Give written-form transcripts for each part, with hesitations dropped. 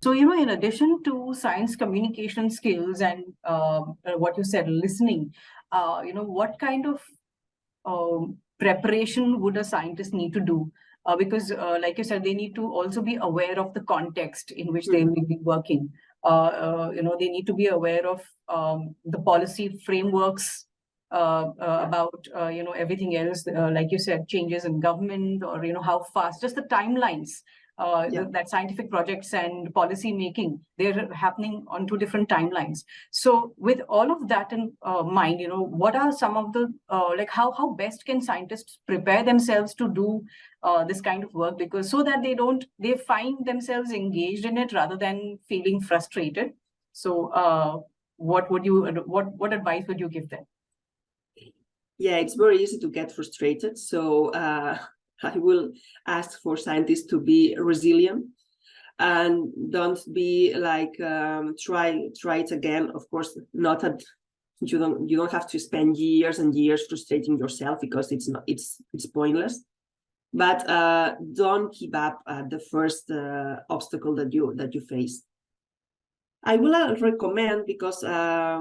So, in addition to science communication skills and what you said, listening, what kind of preparation would a scientist need to do? Because, like you said, they need to also be aware of the context in which they will be working. They need to be aware of the policy frameworks about, everything else, like you said, changes in government, or, how fast, just the timelines. That scientific projects and policy making, they're happening on two different timelines. So with all of that in mind, what are some of the, how best can scientists prepare themselves to do this kind of work, because so that they find themselves engaged in it rather than feeling frustrated. So what advice would you give them? Yeah, it's very easy to get frustrated. So I will ask for scientists to be resilient and don't be like try it again. Of course, not at you don't have to spend years and years frustrating yourself, because it's pointless. But don't give up at the first obstacle that you face. I will recommend, because I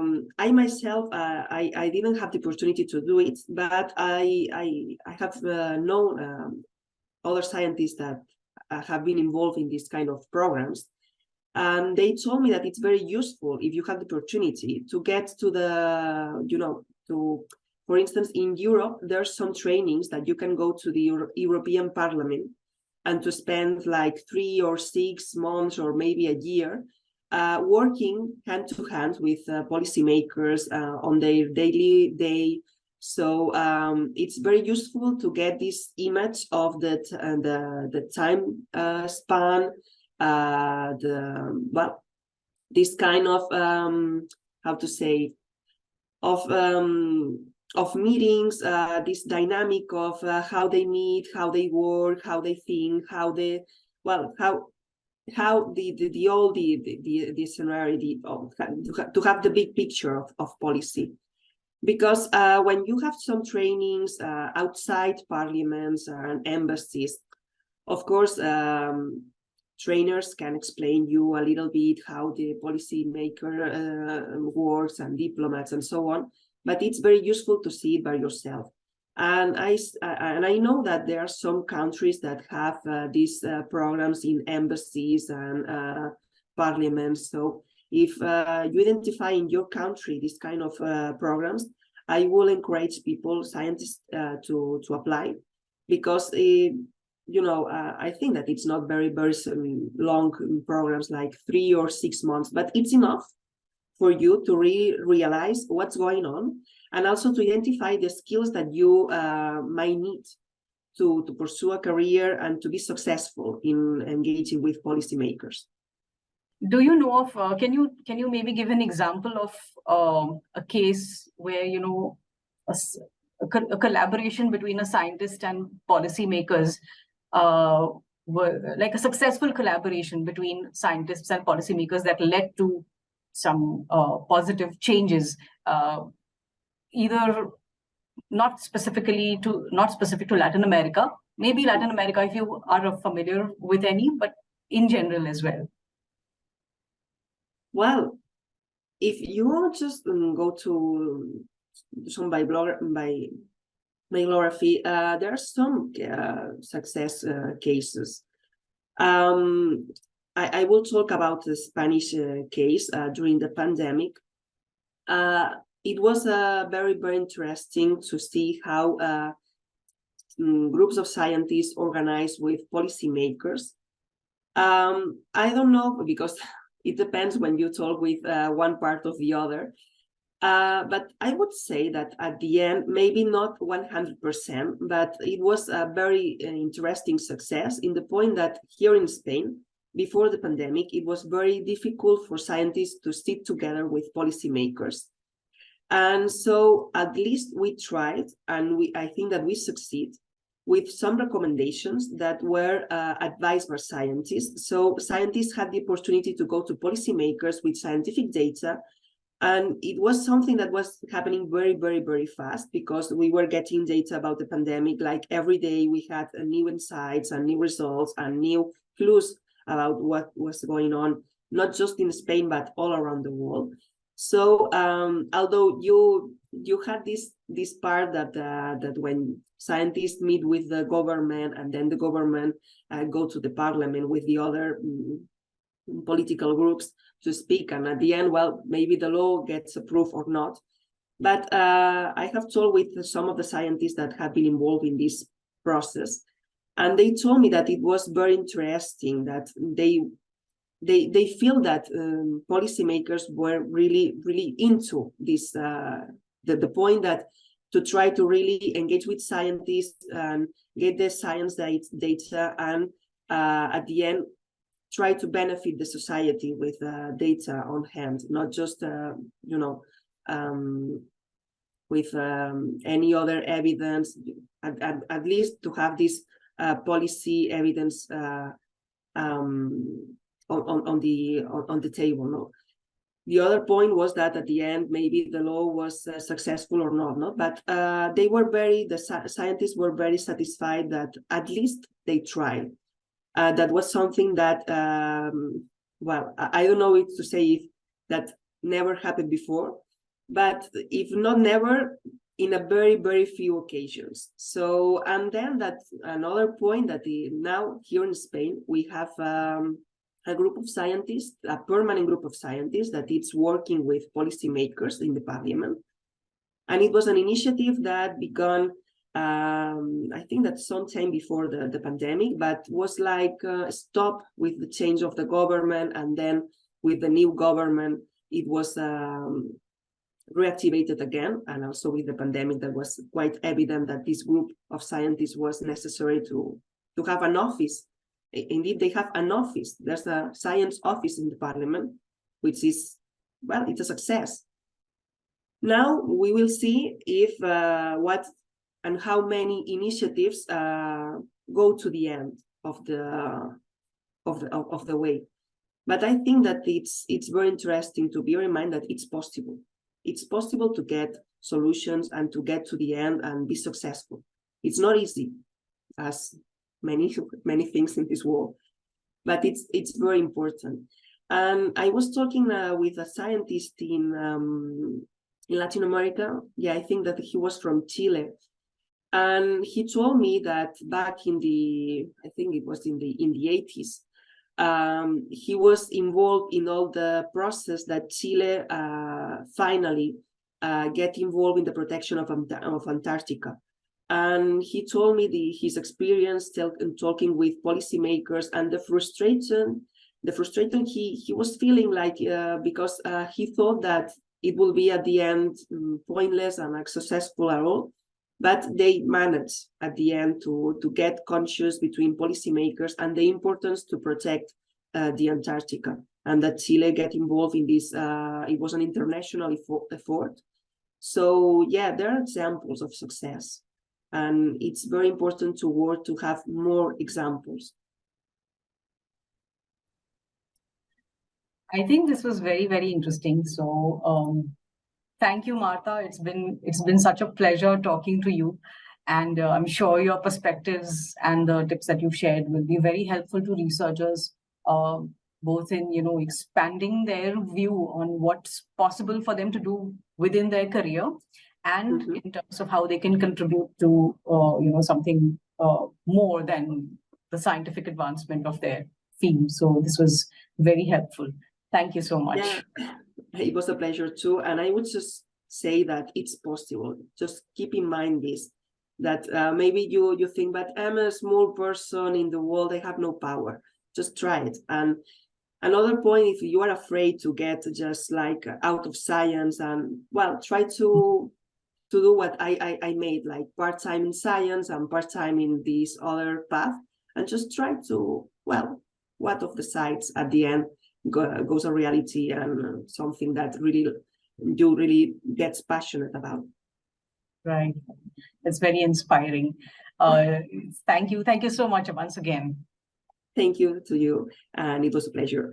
myself I didn't have the opportunity to do it, but I have known other scientists that have been involved in these kind of programs, and they told me that it's very useful if you have the opportunity to get to the for instance, in Europe there's some trainings that you can go to the European Parliament and to spend like 3 or 6 months or maybe a year working hand to hand with policymakers on their daily day. So it's very useful to get this image of the time span, this kind of how to say, of meetings, this dynamic of how they meet, how they work, how they think, how the scenario, to have the big picture of policy. Because when you have some trainings outside parliaments and embassies, of course, trainers can explain you a little bit how the policy maker works, and diplomats and so on, but it's very useful to see it by yourself. And I know that there are some countries that have these programs in embassies and parliaments. So if you identify in your country this kind of programs, I will encourage people, scientists, to apply, because I think that it's not very long programs, like 3 or 6 months, but it's enough for you to realize what's going on, and also to identify the skills that you might need to pursue a career and to be successful in engaging with policymakers. Do you know of, can you maybe give an example of a case where, a collaboration between a scientist and policymakers, were like a successful collaboration between scientists and policymakers that led to some positive changes, either not specific to Latin America, maybe Latin America if you are familiar with any, but in general as well? Well, if you just go to some bibliography, there are some success cases. I will talk about the Spanish case during the pandemic. It was very, very interesting to see how groups of scientists organized with policymakers. I don't know, because it depends when you talk with one part of the other. But I would say that at the end, maybe not 100%, but it was a very interesting success, in the point that here in Spain, before the pandemic, it was very difficult for scientists to stick together with policymakers. And so at least we tried, and I think that we succeed with some recommendations that were advised by scientists. So scientists had the opportunity to go to policymakers with scientific data And it was something that was happening very, very, very fast, because we were getting data about the pandemic. Like every day we had new insights and new results and new clues about what was going on, not just in Spain, but all around the world. So although you had this part that when scientists meet with the government, and then the government go to the parliament with the other political groups to speak, and at the end, well, maybe the law gets approved or not. But I have talked with some of the scientists that have been involved in this process, and they told me that it was very interesting, that they feel that policymakers were really, really into this, the point that to try to really engage with scientists and get the science data, and at the end, try to benefit the society with data on hand, not just, with any other evidence, at least to have this policy evidence on the table. No? The other point was that at the end, maybe the law was successful or not, no? But the scientists were very satisfied that at least they tried. That was something that, well, I don't know it to say if that never happened before, but if not never, in a very, very few occasions. So, and then that another point that now here in Spain, we have a group of scientists, a permanent group of scientists that is working with policymakers in the parliament. And it was an initiative that began, I think that sometime before the pandemic, but was like stop with the change of the government, and then with the new government, it was reactivated again. And also with the pandemic, that was quite evident that this group of scientists was necessary to have an office. Indeed, they have an office. There's a science office in the parliament, which is, well, it's a success. Now we will see if what and how many initiatives go to the end of the way. But I think that it's very interesting to bear in mind that it's possible. It's possible to get solutions and to get to the end and be successful. It's not easy, as many things in this world, but it's very important. And I was talking with a scientist in Latin America. Yeah, I think that he was from Chile. And he told me that back in I think it was in the 80s, he was involved in all the process that Chile finally get involved in the protection of Antarctica. And he told me his experience talking with policymakers, and the frustration he was feeling, like because he thought that it will be at the end pointless and unsuccessful at all. But they managed at the end to get conscious between policymakers and the importance to protect the Antarctica, and that Chile get involved in this. It was an international effort. So yeah, there are examples of success, and it's very important to have more examples. I think this was very, very interesting. So thank you, Marta. It's been such a pleasure talking to you, and I'm sure your perspectives and the tips that you've shared will be very helpful to researchers, both in expanding their view on what's possible for them to do within their career, and in terms of how they can contribute to something more than the scientific advancement of their field. So this was very helpful. Thank you so much. Yeah. It was a pleasure too, and I would just say that it's possible. Just keep in mind this, that maybe you think, but I'm a small person in the world, I have no power. Just try it. And another point, if you are afraid to get just like out of science, and well, try to do what I made, like part-time in science and part-time in this other path, and just try to, well, what of the sides at the end goes a reality and something that you really gets passionate about. Right. It's very inspiring. Thank you so much once again. Thank you to you, and it was a pleasure.